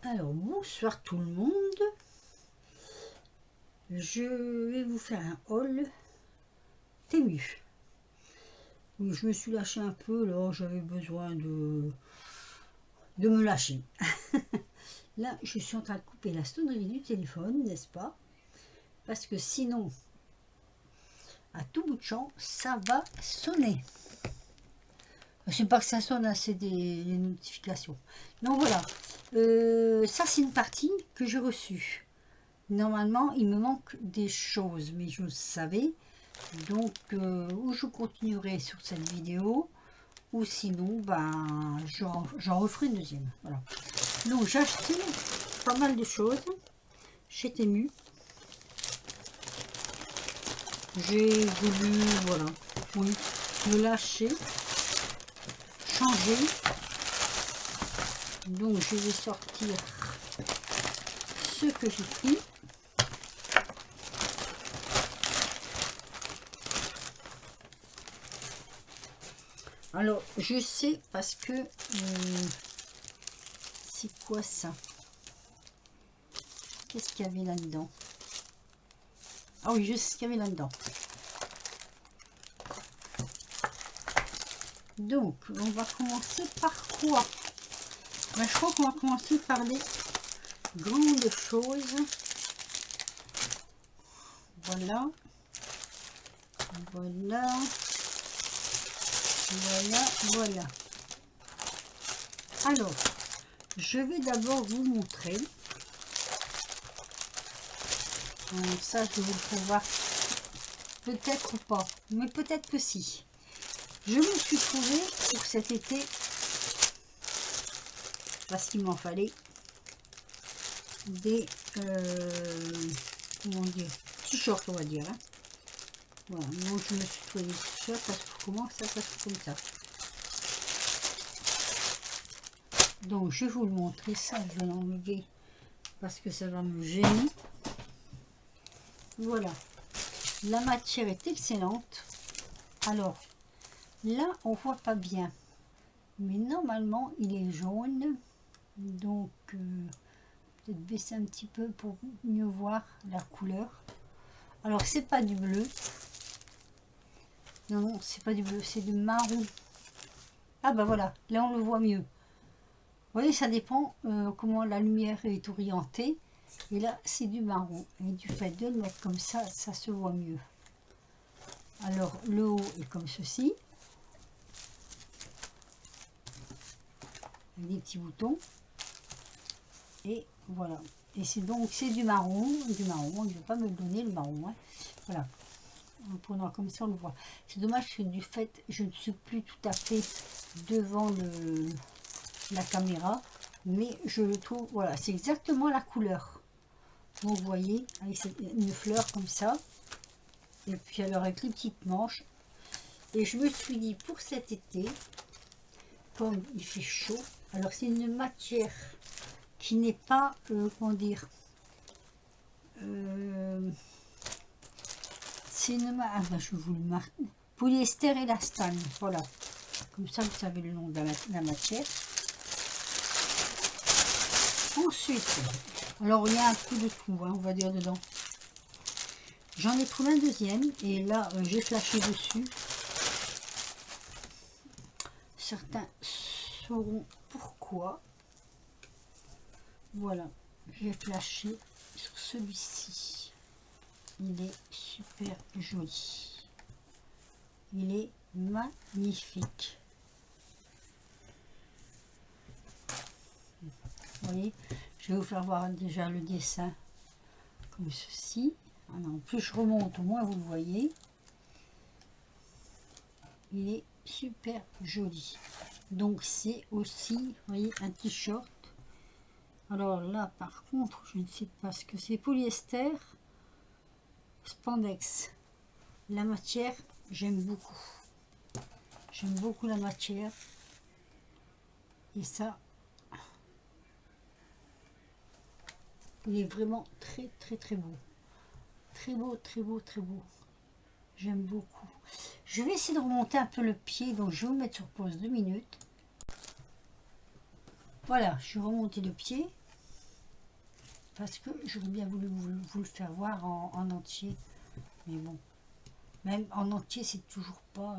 Alors, bonsoir tout le monde. Je vais vous faire un haul Temu. Oui, je me suis lâchée un peu, là, j'avais besoin de me lâcher. Là, je suis en train de couper la sonnerie du téléphone, n'est-ce pas? Parce que sinon, à tout bout de champ, ça va sonner. C'est pas que ça sonne, hein, c'est des notifications. Donc voilà, ça c'est une partie que j'ai reçue. Normalement, il me manque des choses, mais je le savais. Donc, ou je continuerai sur cette vidéo, ou sinon, ben, j'en referai une deuxième. Voilà. Donc, j'ai acheté pas mal de choses chez Temu. J'ai voulu, voilà, oui, me lâcher, changer. Donc, je vais sortir ce que j'ai pris. Alors, je sais parce que... c'est quoi ça? Qu'est-ce qu'il y avait là-dedans? Ah oui, je sais ce qu'il y avait là-dedans. Donc, on va commencer par quoi? Ben, je crois qu'on va commencer par les grandes choses. Voilà. Voilà. Voilà, voilà. Alors, je vais d'abord vous montrer. Ça, je vais vous le faire voir. Peut-être pas, mais peut-être que si. Je me suis trouvé pour cet été, parce qu'il m'en fallait, des comment dire, t-shirts, on va dire. Hein. Voilà, donc je me suis trouvé des t-shirts parce que comment ça passe comme ça. Donc je vais vous le montrer, ça je vais l'enlever parce que ça va me gêner. Voilà, la matière est excellente. Alors là on voit pas bien, mais normalement il est jaune, donc peut-être baisser un petit peu pour mieux voir la couleur. Alors c'est pas du bleu, non non c'est pas du bleu, c'est du marron. Ah bah voilà, là on le voit mieux. Vous voyez, ça dépend comment la lumière est orientée. Et là, c'est du marron. Et du fait de le mettre comme ça, ça se voit mieux. Alors, le haut est comme ceci. Avec des petits boutons. Et voilà. Et c'est donc, c'est du marron. Du marron, il ne veut pas me donner le marron. Hein. Voilà. En prenant comme ça, on le voit. C'est dommage que du fait, je ne suis plus tout à fait devant la caméra. Mais je le trouve, voilà, c'est exactement la couleur. Donc vous voyez, avec une fleur comme ça. Et puis alors avec les petites manches. Et je me suis dit pour cet été, comme il fait chaud, alors c'est une matière qui n'est pas, comment dire, c'est une, ah ben, je vous le marque, polyester élastane, voilà. Comme ça vous savez le nom de la matière. Ensuite, alors il y a un peu de tout, hein, on va dire dedans. J'en ai trouvé un deuxième et là j'ai flashé dessus. Certains sauront pourquoi. Voilà, j'ai flashé sur celui-ci. Il est super joli. Il est magnifique. Vous voyez, je vais vous faire voir déjà le dessin comme ceci. Alors, plus je remonte, au moins vous le voyez. Il est super joli. Donc c'est aussi, vous voyez, un t-shirt. Alors là, par contre, je ne sais pas ce que c'est. Polyester, spandex. La matière, j'aime beaucoup. J'aime beaucoup la matière. Et ça, il est vraiment très très très beau. Très beau, très beau, très beau. J'aime beaucoup. Je vais essayer de remonter un peu le pied, donc je vais vous mettre sur pause 2 minutes. Voilà, je suis remonté le pied. parce que j'aurais bien voulu vous le faire voir en entier, mais bon, même en entier c'est toujours pas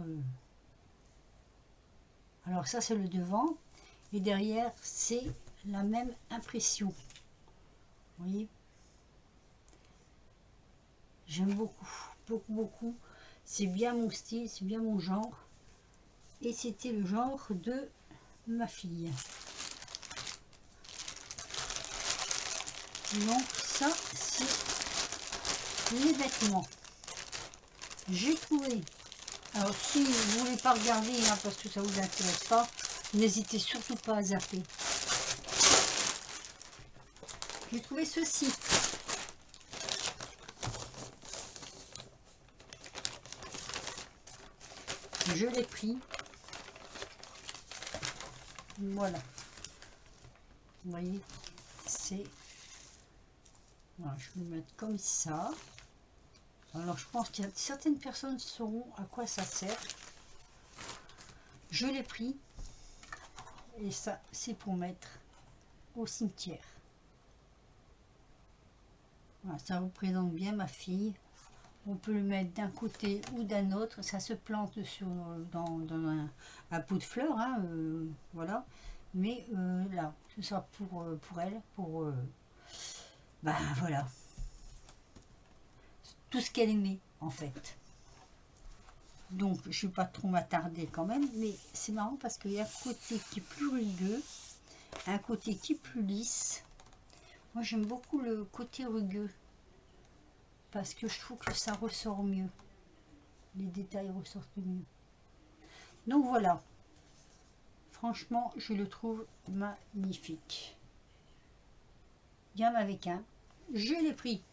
alors ça c'est le devant et derrière c'est la même impression, vous voyez. J'aime beaucoup, beaucoup, beaucoup. C'est bien mon style, c'est bien mon genre. Et c'était le genre de ma fille. Donc ça, c'est les vêtements. J'ai trouvé. Alors si vous voulez pas regarder, hein, parce que ça vous intéresse pas, n'hésitez surtout pas à zapper. J'ai trouvé ceci. Je l'ai pris. Voilà. Vous voyez, c'est... Voilà, je vais le mettre comme ça. Alors, je pense qu'il y a certaines personnes sauront à quoi ça sert. Je l'ai pris. Et ça, c'est pour mettre au cimetière. Voilà, ça représente bien ma fille. On peut le mettre d'un côté ou d'un autre. Ça se plante dans un pot de fleurs. Hein, voilà. Mais là, ce sera pour elle. Ben voilà. Tout ce qu'elle aimait, en fait. Donc, je ne vais pas trop m'attarder quand même. Mais c'est marrant parce qu'il y a un côté qui est plus rugueux. Un côté qui est plus lisse. Moi, j'aime beaucoup le côté rugueux. Parce que je trouve que ça ressort mieux. Les détails ressortent mieux. Donc voilà. Franchement, je le trouve magnifique. Il y en avait qu'un. Je l'ai pris.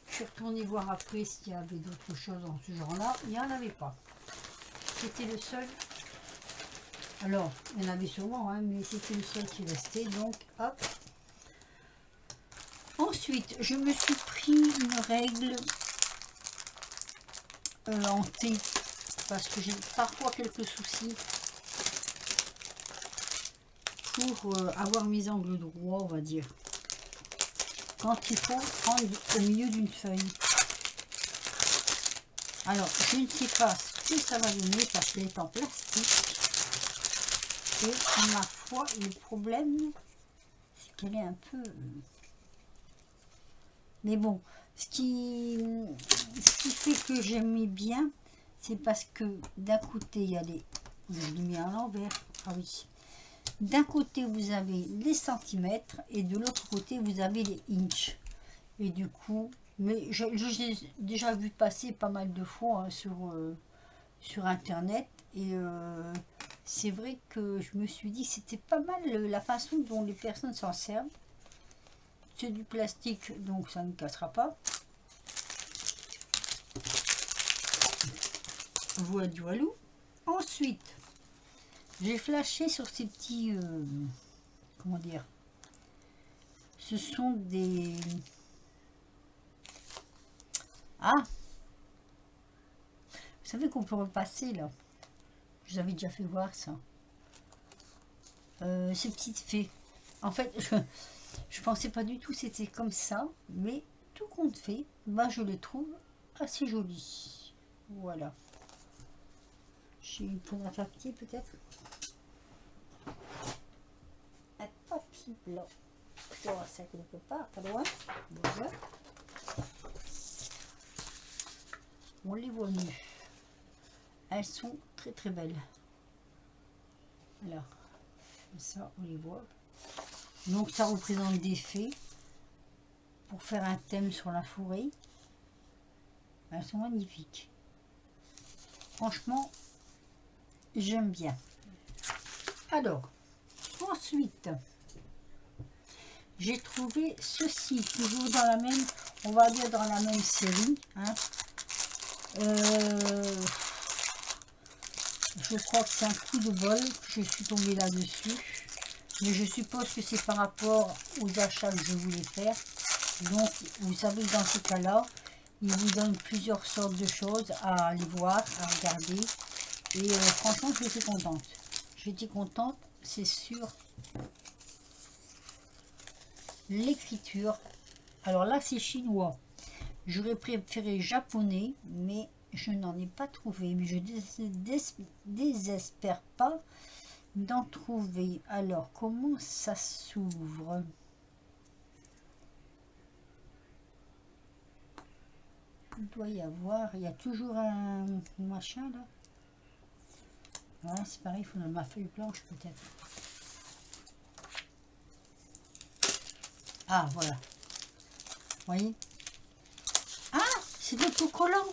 Je suis retournée voir après s'il y avait d'autres choses dans ce genre-là. Il n'y en avait pas. C'était le seul. Alors, il y en avait sûrement, hein, mais c'était le seul qui restait. Donc, hop. Ensuite, je me suis pris une règle en thé parce que j'ai parfois quelques soucis pour avoir mes angles droits, on va dire. Quand il faut prendre au milieu d'une feuille. Alors, je ne sais pas ce que ça va donner parce qu'elle est en plastique. Et ma foi, le problème, c'est qu'elle est un peu... Mais bon, ce qui fait que j'aimais bien, c'est parce que d'un côté, il y a les... Je l'ai mis à l'envers. Ah oui. D'un côté, vous avez les centimètres et de l'autre côté, vous avez les inches. Et du coup, mais j'ai déjà vu passer pas mal de fois hein, sur Internet. Et c'est vrai que je me suis dit que c'était pas mal la façon dont les personnes s'en servent. C'est du plastique, donc ça ne cassera pas. Voilà. Ensuite, j'ai flashé sur ces petits... comment dire? Ce sont des... Ah! Vous savez qu'on peut repasser, là. Je vous avais déjà fait voir ça. Ces petites fées. En fait, je pensais pas du tout c'était comme ça, mais tout compte fait, bah, je les trouve assez jolies. Voilà. J'ai une pointe à papier peut-être. Un papier blanc. Je vois ça quelque part, pas loin. Voilà. On les voit mieux. Elles sont très très belles. Alors, comme ça on les voit. Donc ça représente des fées pour faire un thème sur la forêt. Elles sont magnifiques. Franchement, j'aime bien. Alors, ensuite, j'ai trouvé ceci, toujours dans la même, on va dire dans la même série. Hein. Je crois que c'est un coup de bol que je suis tombée là-dessus. Mais je suppose que c'est par rapport aux achats que je voulais faire. Donc, vous savez, dans ce cas-là, il vous donne plusieurs sortes de choses à aller voir, à regarder. Et franchement, j'étais contente. J'étais contente, c'est sûr. l'écriture. Alors là, c'est chinois. J'aurais préféré japonais, mais je n'en ai pas trouvé. Mais je désespère pas d'en trouver. Alors, comment ça s'ouvre? Il doit y avoir, il y a toujours un machin là. Voilà, c'est pareil, il faut ma feuille blanche peut-être. Ah, voilà. Vous voyez? Ah, c'est de l'autocollant.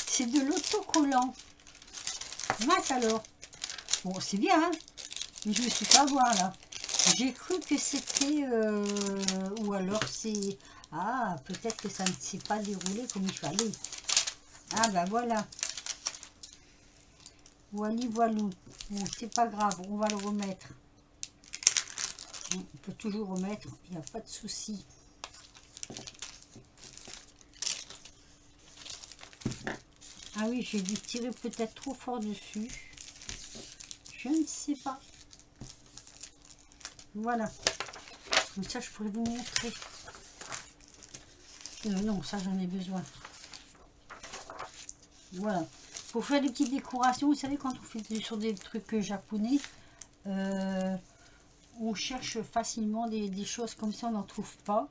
C'est de l'autocollant. Mince alors. Bon, c'est bien, hein? Mais je me suis pas voir là. J'ai cru que c'était... ou alors c'est... Ah, peut-être que ça ne s'est pas déroulé comme il fallait. Ah ben voilà. Voilà, voilou. Bon, c'est pas grave, on va le remettre. On peut toujours remettre, il n'y a pas de souci. Ah oui, j'ai dû tirer peut-être trop fort dessus. Je ne sais pas. Voilà. Comme ça, je pourrais vous montrer. Non, ça, j'en ai besoin. Voilà. Pour faire des petites décorations, vous savez, quand on fait sur des trucs japonais, on cherche facilement des choses comme ça, on n'en trouve pas.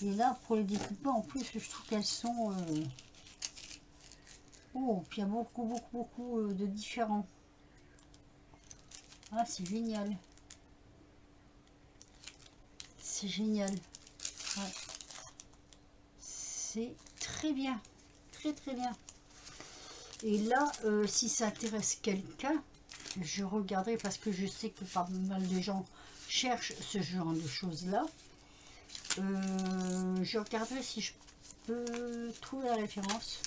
Et là, pour les découper, en plus, je trouve qu'elles sont... Oh, puis il y a beaucoup de différents. Ah, c'est génial. C'est génial. Ouais. C'est très bien. Très bien. Et là, si ça intéresse quelqu'un, je regarderai parce que je sais que pas mal de gens cherchent ce genre de choses-là. Je regarderai si je peux trouver la référence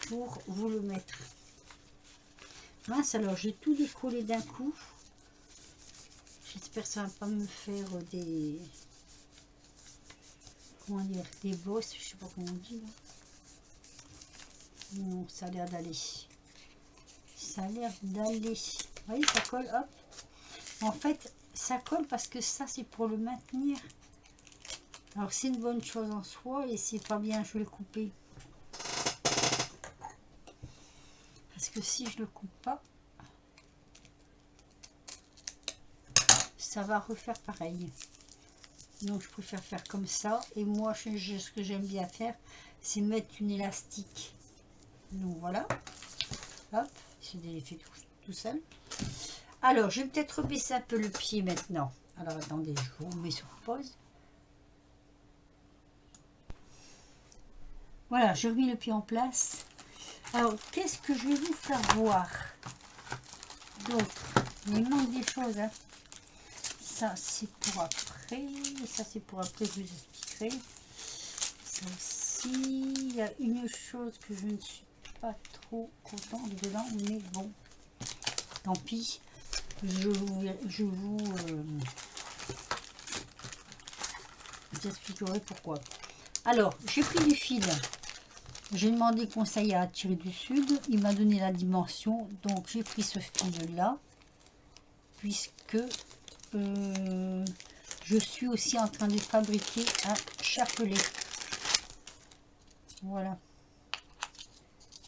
pour vous le mettre. Mince, alors j'ai tout décollé d'un coup. J'espère que ça va pas me faire des... Comment dire? Des bosses, je sais pas comment on dit là. Non, ça a l'air d'aller. Ça a l'air d'aller. Vous voyez, ça colle, hop. En fait, ça colle parce que ça, c'est pour le maintenir. Alors, c'est une bonne chose en soi et c'est pas bien, je vais le couper. Parce que si je le coupe pas, ça va refaire pareil. Donc, je préfère faire comme ça. Et moi, ce que j'aime bien faire, c'est mettre une élastique. Donc, voilà. Hop, c'est fait tout seul. Alors, je vais peut-être rebaisser un peu le pied maintenant. Alors, attendez, je vous mets sur pause. Voilà, je remets le pied en place. Alors, qu'est-ce que je vais vous faire voir d'autre? Il manque des choses, hein. Ça, c'est pour après. Ça, c'est pour après, je vous expliquerai. Ça aussi, il y a une chose que je ne suis pas trop contente dedans, mais bon, tant pis. Je vous expliquerai pourquoi. Alors, j'ai pris du fil. J'ai demandé conseil à Thierry du Sud. Il m'a donné la dimension. Donc, j'ai pris ce fil-là. Puisque je suis aussi en train de fabriquer un chapelet. Voilà.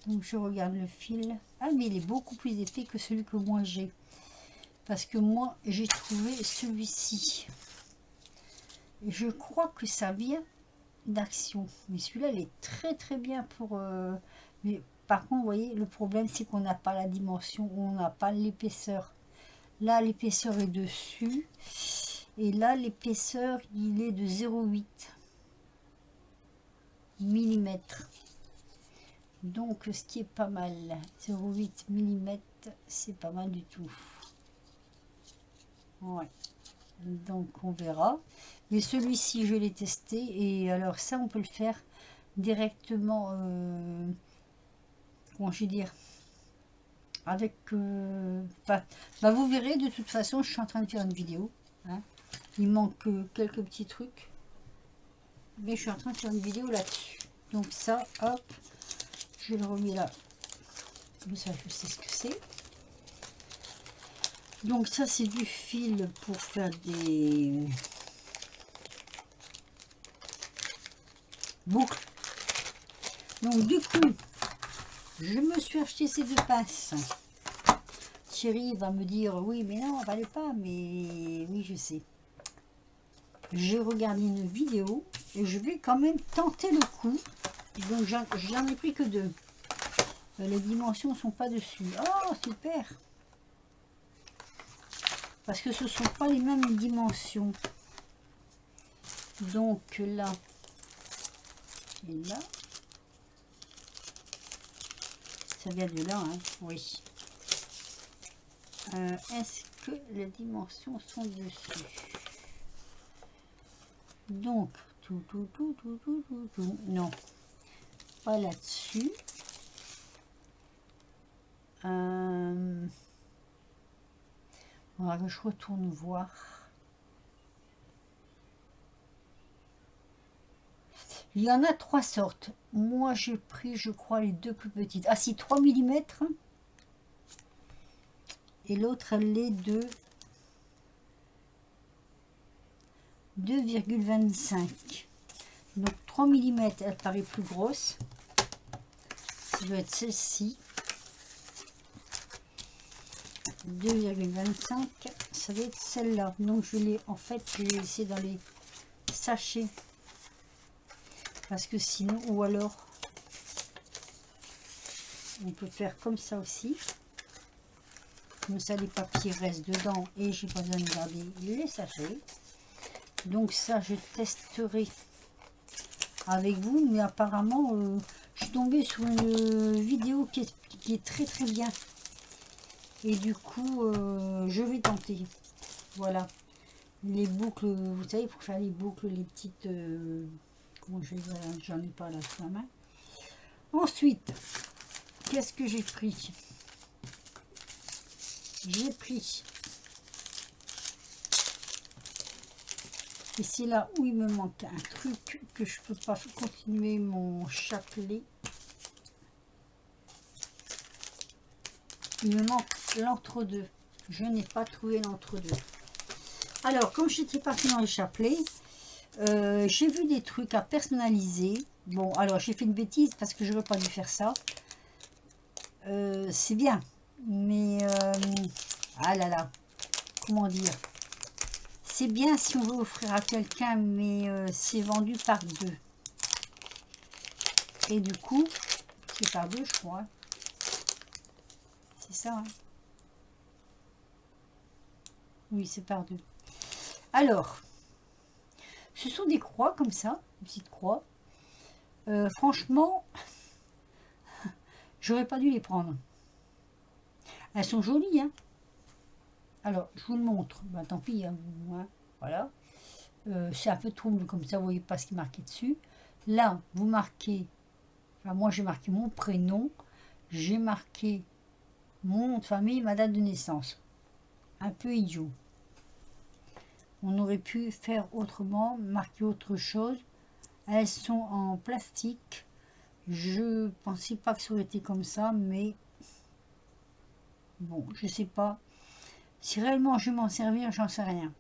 Donc, je regarde le fil. Ah, mais il est beaucoup plus épais que celui que moi j'ai. Parce que moi, j'ai trouvé celui-ci. Je crois que ça vient d'Action. Mais celui-là, il est très bien pour... mais par contre, vous voyez, le problème, c'est qu'on n'a pas la dimension, on n'a pas l'épaisseur. Là, l'épaisseur est dessus. Et là, l'épaisseur, il est de 0,8 mm. Donc, ce qui est pas mal. 0,8 mm, c'est pas mal du tout. Ouais. Donc, on verra. Mais celui-ci, je l'ai testé. Et alors, ça, on peut le faire directement... comment je vais dire, avec vous verrez, de toute façon, je suis en train de faire une vidéo, hein. Il manque quelques petits trucs, mais je suis en train de faire une vidéo là-dessus. Donc ça, hop, je le remets là Ça, je sais ce que c'est. Donc ça, c'est du fil pour faire des boucles. Donc du coup, je me suis acheté ces deux pinces. Thierry va me dire, oui, mais non, valait pas, mais oui, je sais. J'ai regardé une vidéo et je vais quand même tenter le coup. Donc j'en ai pris que deux. Les dimensions sont pas dessus. Oh, super! Parce que ce sont pas les mêmes dimensions. Donc là et là. Ça vient de là, hein? Oui. Est-ce que les dimensions sont dessus? Donc, tout, non, pas là-dessus. Voilà, je retourne voir. Il y en a trois sortes. Moi, j'ai pris, je crois, les deux plus petites. Ah si, 3 mm. Et l'autre, elle est de 2,25. Donc 3 mm, elle paraît plus grosse. Ça doit être celle-ci. 2,25, ça doit être celle-là. Donc je l'ai, en fait, je l'ai laissé dans les sachets. Parce que sinon, ou alors, on peut faire comme ça aussi. Comme ça, les papiers restent dedans et j'ai pas besoin de garder les sachets. Donc ça, je testerai avec vous. Mais apparemment, je suis tombée sur une vidéo qui est très très bien. Et du coup, je vais tenter. Voilà. Les boucles, vous savez, pour faire les boucles, les petites... comment je vais dire, j'en ai pas là sous la main. Ensuite, qu'est-ce que j'ai pris? J'ai pris... Et c'est là où il me manque un truc que je peux pas continuer mon chapelet. Il me manque l'entre-deux. Je n'ai pas trouvé l'entre-deux. Alors, comme j'étais partie dans les chapelets, j'ai vu des trucs à personnaliser. Bon, alors j'ai fait une bêtise parce que je n'aurais pas dû faire ça. C'est bien, mais ah là là, comment dire, c'est bien si on veut offrir à quelqu'un, mais c'est vendu par deux. Et du coup, c'est par deux, je crois. C'est ça, hein. Oui, c'est par deux. Alors, ce sont des croix comme ça, une petite croix. Franchement, j'aurais pas dû les prendre. Elles sont jolies, hein. Alors, je vous le montre. Ben, tant pis, hein, voilà. C'est un peu trouble comme ça, vous voyez pas ce qui est marqué dessus. Là, vous marquez, enfin, moi j'ai marqué mon prénom, j'ai marqué mon nom de famille, ma date de naissance. Un peu idiot. On aurait pu faire autrement, marquer autre chose. Elles sont en plastique. Je pensais pas que ça aurait été comme ça, mais bon, je sais pas. Si réellement je vais m'en servir, j'en sais rien.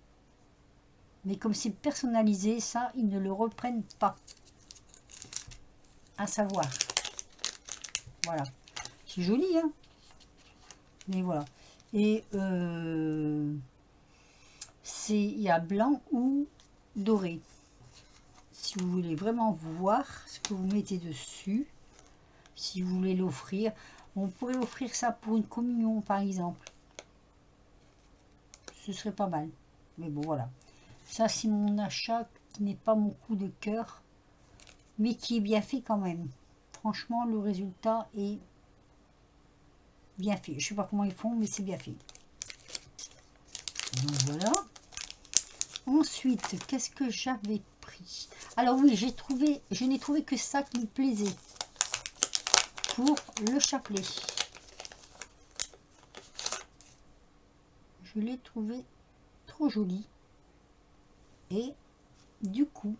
Mais comme c'est personnalisé, ça, ils ne le reprennent pas. À savoir. Voilà. C'est joli, hein. Mais voilà. Et il y a blanc ou doré. Si vous voulez vraiment voir ce que vous mettez dessus, si vous voulez l'offrir, on pourrait offrir ça pour une communion, par exemple. Ce serait pas mal. Mais bon, voilà. Ça, c'est mon achat qui n'est pas mon coup de cœur, mais qui est bien fait quand même. Franchement, le résultat est bien fait. Je sais pas comment ils font, mais c'est bien fait. Donc voilà. Ensuite, qu'est-ce que j'avais pris? Alors oui, je n'ai trouvé que ça qui me plaisait pour le chapelet. Je l'ai trouvé trop joli. Et du coup,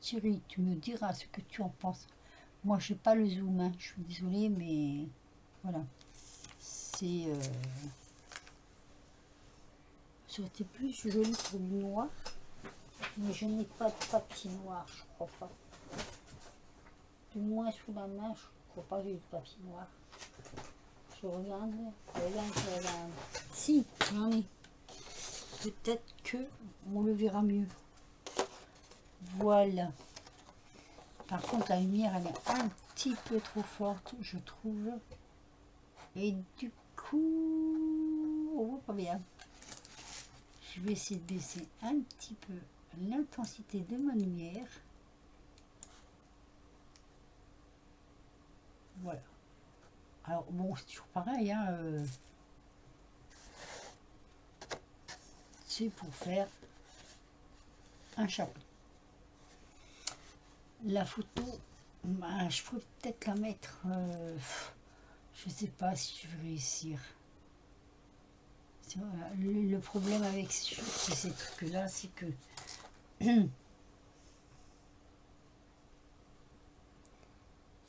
Thierry, tu me diras ce que tu en penses. Moi, je n'ai pas le zoom, hein. Je suis désolée, mais Voilà. C'est... ça aurait été plus joli pour du noir. Mais je n'ai pas de papier noir, je crois pas. Du moins sous la main, je crois pas que j'ai de papier noir. Je regarde, je regarde. Si, j'en ai. Peut-être que on le verra mieux. Voilà. Par contre, la lumière, elle est un petit peu trop forte, je trouve. Et du coup, on voit pas bien. Je vais essayer de baisser un petit peu l'intensité de ma lumière. Voilà. Alors bon, c'est toujours pareil, hein, c'est pour faire un chapeau. La photo, bah, je pourrais peut-être la mettre, je sais pas si je vais réussir. Le problème avec ces trucs-là, c'est que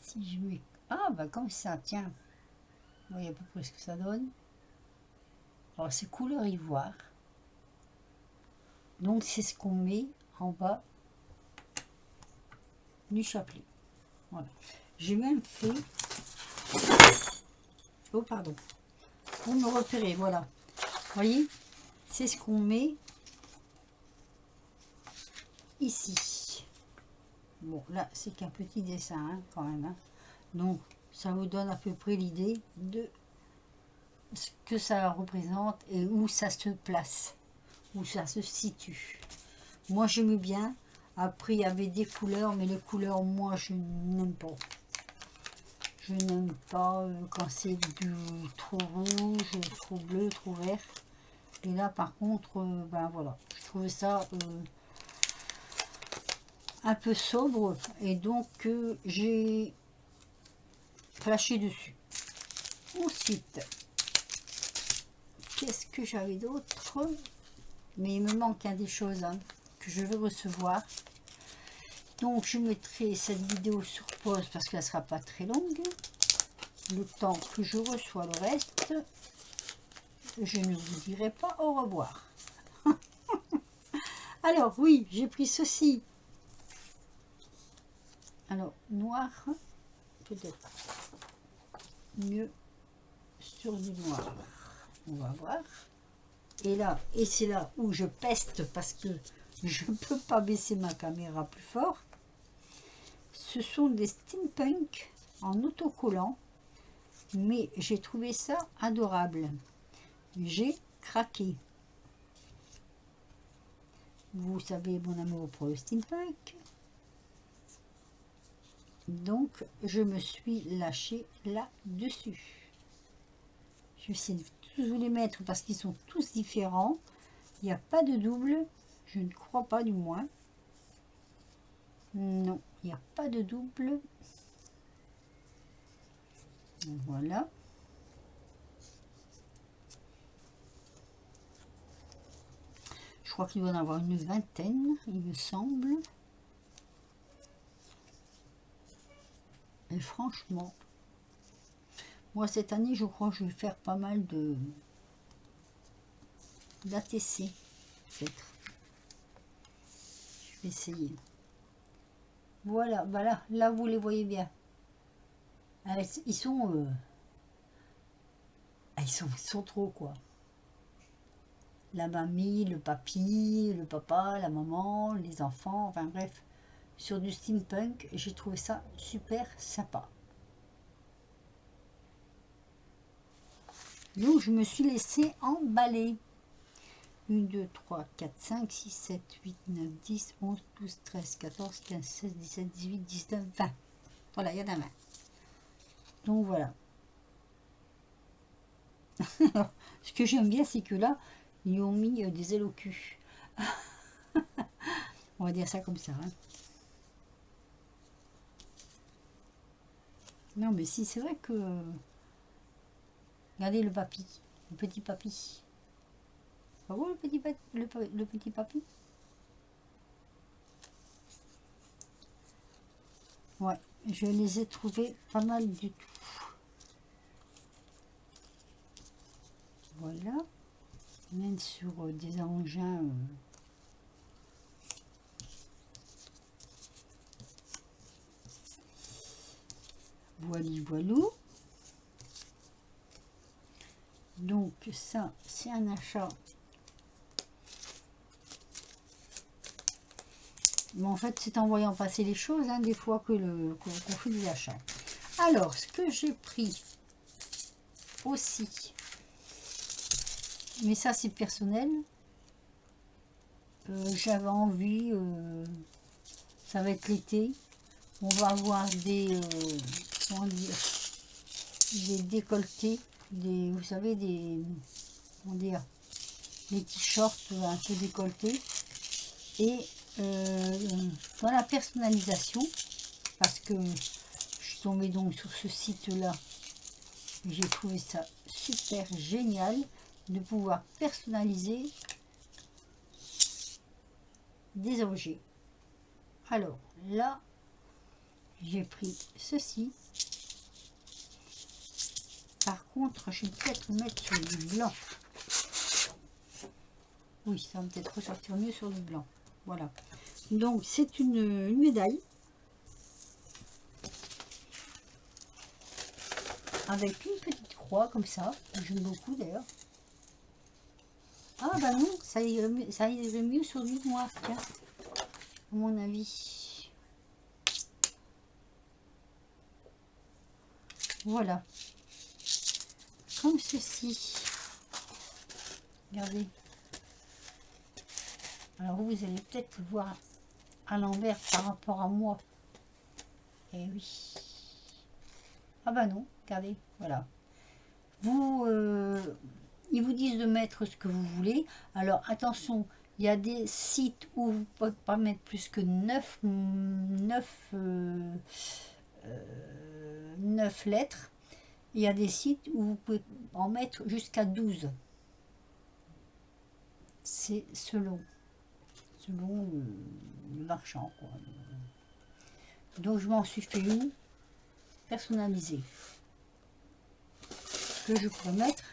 si je mets... Ah, bah comme ça, tiens. Vous voyez à peu près ce que ça donne. Alors, c'est couleur ivoire. Donc, c'est ce qu'on met en bas du chapelet. Voilà. J'ai même fait... Oh, pardon. Pour me repérer, voilà. Vous voyez, c'est ce qu'on met ici. Bon, là, c'est qu'un petit dessin, hein, quand même. Hein. Donc, ça vous donne à peu près l'idée de ce que ça représente et où ça se place, où ça se situe. Moi, j'aimais bien. Après, il y avait des couleurs, mais les couleurs, moi, je n'aime pas. Je n'aime pas quand c'est du trop rouge, trop bleu, trop vert. Et là, par contre, ben voilà, je trouvais ça un peu sobre. Et donc, j'ai flashé dessus. Ensuite, qu'est-ce que j'avais d'autre? Mais il me manque des choses hein, que je veux recevoir. Donc, je mettrai cette vidéo sur pause parce qu'elle ne sera pas très longue. Le temps que je reçois le reste, je ne vous dirai pas au revoir. Alors, oui, j'ai pris ceci. Alors, noir, peut-être mieux sur du noir. On va voir. Et là, et c'est là où je peste parce que je ne peux pas baisser ma caméra plus fort. Ce sont des steampunk en autocollant, mais j'ai trouvé ça adorable. J'ai craqué. Vous savez mon amour pour le steampunk. Donc, je me suis lâchée là-dessus. Je vais essayer de tous vous les mettre parce qu'ils sont tous différents. Il n'y a pas de double. Je ne crois pas du moins. Non, il n'y a pas de double. Voilà. Je crois qu'il doit y en avoir une vingtaine, il me semble. Et franchement, moi cette année, je crois que je vais faire pas mal de d'ATC, peut-être. Je vais essayer. Voilà, voilà, là vous les voyez bien. Ils sont, ils sont trop quoi. La mamie, le papy, le papa, la maman, les enfants, enfin bref. Sur du steampunk, j'ai trouvé ça super sympa. Donc je me suis laissée emballer. 1, 2, 3, 4, 5, 6, 7, 8, 9, 10, 11, 12, 13, 14, 15, 16, 17, 18, 19, 20. Voilà, il y en a 20. Donc voilà. Ce que j'aime bien, c'est que là, ils ont mis des ailes au cul. On va dire ça comme ça. Hein. Non, mais si, c'est vrai que... Regardez le papy, le petit papy. Pas beau le petit papy? Ouais, je les ai trouvés pas mal du tout. Voilà. Même sur des engins. Voilou. Donc ça, c'est un achat. Mais en fait, c'est en voyant passer les choses, hein, des fois qu'on fait des achats. Alors, ce que j'ai pris aussi, mais ça c'est personnel, j'avais envie, ça va être l'été, on va avoir des, comment dire, des décolletés, vous savez, comment dire, des t-shirts un peu décolletés, et dans la personnalisation, parce que je suis tombée donc sur ce site-là, j'ai trouvé ça super génial de pouvoir personnaliser des objets. Alors là, j'ai pris ceci. Par contre, je vais peut-être mettre sur du blanc. Oui, ça va peut-être ressortir mieux sur du blanc. Voilà. Donc, c'est une médaille avec une petite croix comme ça. J'aime beaucoup d'ailleurs. Ah bah non, ça irait mieux sur du noir, tiens, à mon avis. Voilà. Comme ceci. Regardez. Alors vous allez peut-être le voir à l'envers par rapport à moi. Eh oui. Ah bah non, regardez, voilà. Vous, ils vous disent de mettre ce que vous voulez. Alors attention, il y a des sites où vous ne pouvez pas mettre plus que 9 lettres. Il y a des sites où vous pouvez en mettre jusqu'à 12. C'est selon le marchand, quoi. Donc je m'en suis fait une personnalisée que je pourrais mettre.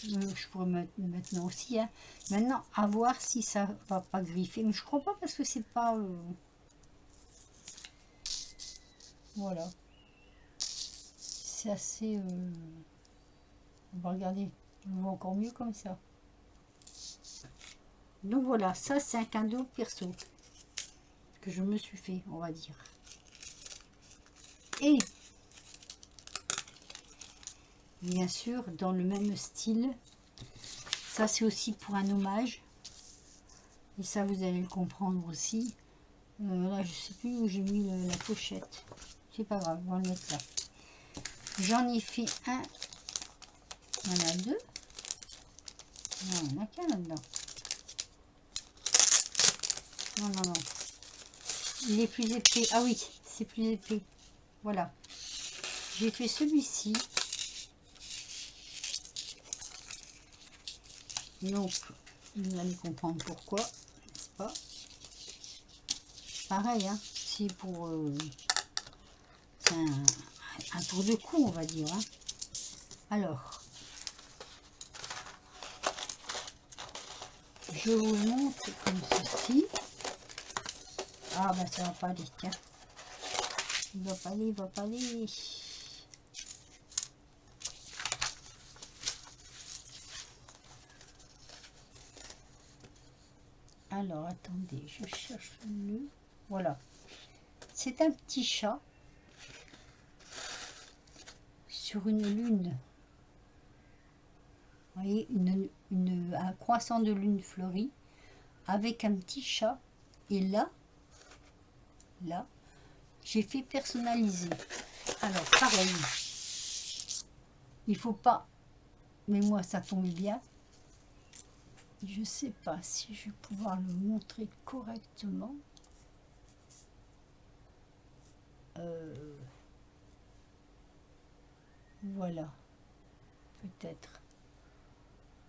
Je pourrais mettre maintenant aussi, hein. Maintenant à voir si ça va pas griffer, mais je crois pas parce que c'est pas voilà, c'est assez on va regarder, on va encore mieux comme ça. Donc voilà, ça c'est un cadeau perso que je me suis fait, on va dire. Et bien sûr dans le même style, ça c'est aussi pour un hommage, et ça vous allez le comprendre aussi. Là je sais plus où j'ai mis la pochette, c'est pas grave, on va le mettre là. J'en ai fait un, il y en a deux, non il n'y en a qu'un là-dedans, non, il est plus épais, ah oui c'est plus épais, voilà. J'ai fait celui-ci, donc vous allez comprendre pourquoi, n'est-ce pas? Pareil, hein, si pour c'est un tour de cou, on va dire, hein. Alors je vous le montre comme ceci. Ah bah ça va pas aller, tiens, il va pas aller, il va pas aller. Alors attendez, je cherche le, voilà, c'est un petit chat sur une lune, vous voyez, un croissant de lune fleurie avec un petit chat, et là j'ai fait personnaliser. Alors pareil, il faut pas, mais moi ça tombe bien, je sais pas si je vais pouvoir le montrer correctement. Voilà, peut-être.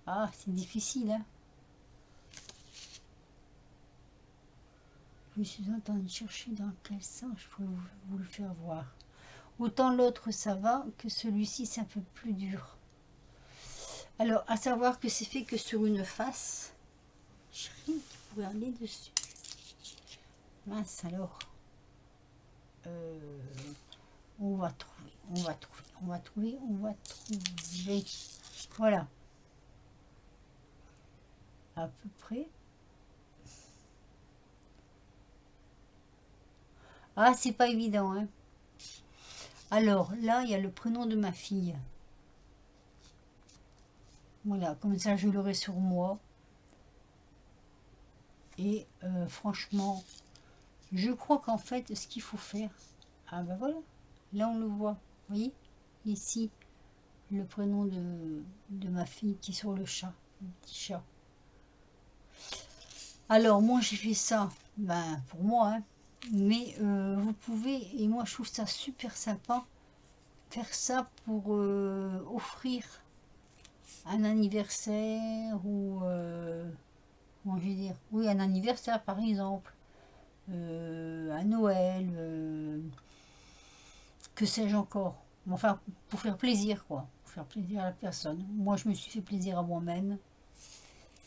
Ah, c'est difficile, hein. Je suis en train de chercher dans quel sens je peux vous le faire voir. Autant l'autre ça va, que celui-ci c'est un peu plus dur. Alors, à savoir que c'est fait que sur une face. Chérie, tu pourrais aller dessus. Mince alors. On va trouver, on va trouver, on va trouver, on va trouver. Voilà. À peu près. Ah, c'est pas évident, hein. Alors, là, il y a le prénom de ma fille. Voilà, comme ça, je l'aurai sur moi. Et franchement, je crois qu'en fait, ce qu'il faut faire... Ah ben voilà, là, on le voit. Vous voyez, ici, le prénom de ma fille qui est sur le chat, le petit chat. Alors, moi, j'ai fait ça, ben, pour moi, hein. Mais vous pouvez, et moi, je trouve ça super sympa, faire ça pour offrir un anniversaire ou, comment je vais dire, oui, un anniversaire, par exemple, à Noël, que sais-je encore. Enfin, pour faire plaisir, quoi. Pour faire plaisir à la personne. Moi, je me suis fait plaisir à moi-même.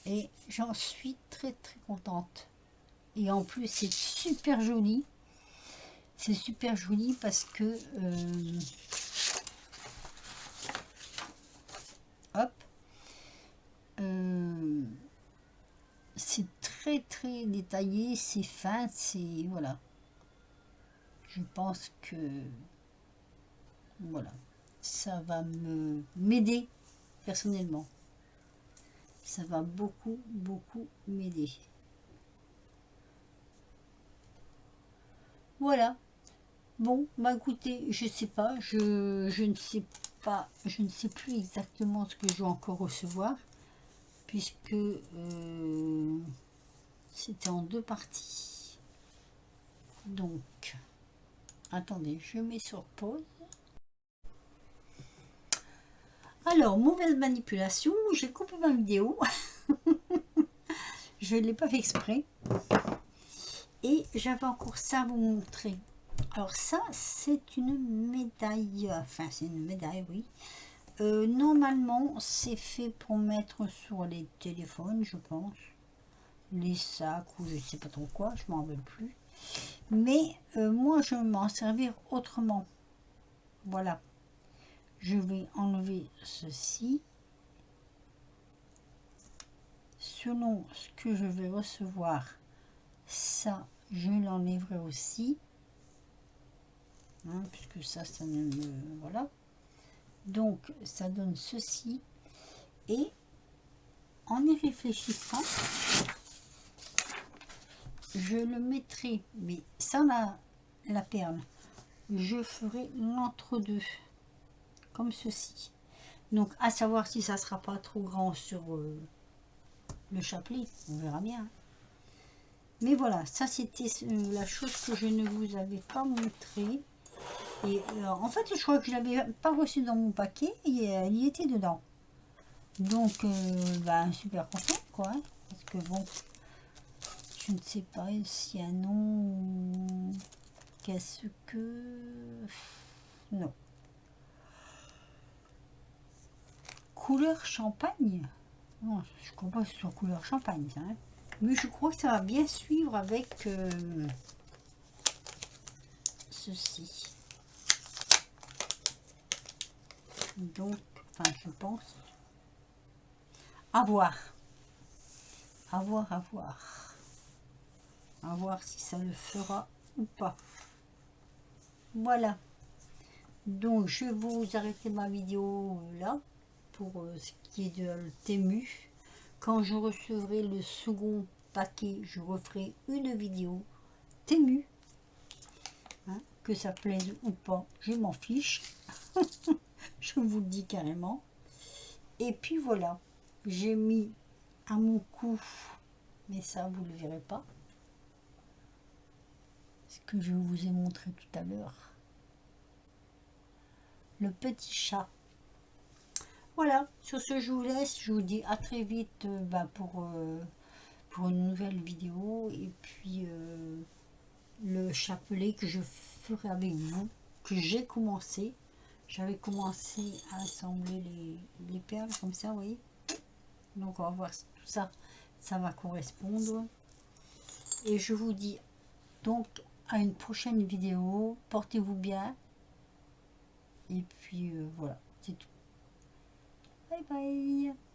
Et j'en suis très, très contente. Et en plus, c'est super joli. C'est super joli parce que... hop. euh, c'est très, très détaillé. C'est fin. C'est... Voilà. Je pense que... Voilà. Ça va m'aider personnellement. Ça va beaucoup, beaucoup m'aider. Voilà. Bon, bah écoutez, je sais pas, je ne sais pas, je ne sais plus exactement ce que je vais encore recevoir, puisque c'était en deux parties. Donc, attendez, je mets sur pause. Alors, mauvaise manipulation, j'ai coupé ma vidéo. Je ne l'ai pas fait exprès. Et j'avais encore ça à vous montrer. Alors ça, c'est une médaille. Enfin, c'est une médaille, oui. Normalement, c'est fait pour mettre sur les téléphones, je pense. Les sacs ou je sais pas trop quoi, je m'en rappelle plus. Mais moi, je vais m'en servir autrement. Voilà. Je vais enlever ceci. Selon ce que je vais recevoir, ça, je l'enlèverai aussi. Hein, puisque ça ne me... Voilà. Donc, ça donne ceci. Et en y réfléchissant, je le mettrai, mais sans la perle. Je ferai l'entre-deux, comme ceci. Donc, à savoir si ça sera pas trop grand sur le chapelet, on verra bien. Mais voilà, ça c'était la chose que je ne vous avais pas montré. Et en fait, je crois que je l'avais pas reçu dans mon paquet et elle y était dedans. Donc, ben, super content, quoi. Hein, parce que bon, je ne sais pas s'il y a un nom. Qu'est-ce que... Non. Couleur champagne? Non, je ne crois pas que ce soit couleur champagne, ça. Hein. Mais je crois que ça va bien suivre avec ceci. Donc, enfin, je pense. À voir. À voir, à voir. À voir si ça le fera ou pas. Voilà. Donc, je vais vous arrêter ma vidéo là pour ce qui est de Temu. Quand je recevrai le second paquet, je referai une vidéo Temu. Hein, que ça plaise ou pas, je m'en fiche. Je vous le dis carrément. Et puis voilà, j'ai mis à mon cou, mais ça vous ne le verrez pas, ce que je vous ai montré tout à l'heure. Le petit chat. Voilà, sur ce je vous laisse, je vous dis à très vite pour une nouvelle vidéo. Et puis le chapelet que je ferai avec vous, que j'ai commencé. j'avais commencé à assembler les perles comme ça, vous voyez. Donc on va voir si tout ça, ça va correspondre. Et je vous dis donc à une prochaine vidéo. Portez-vous bien. Et puis voilà, c'est tout. Bye bye.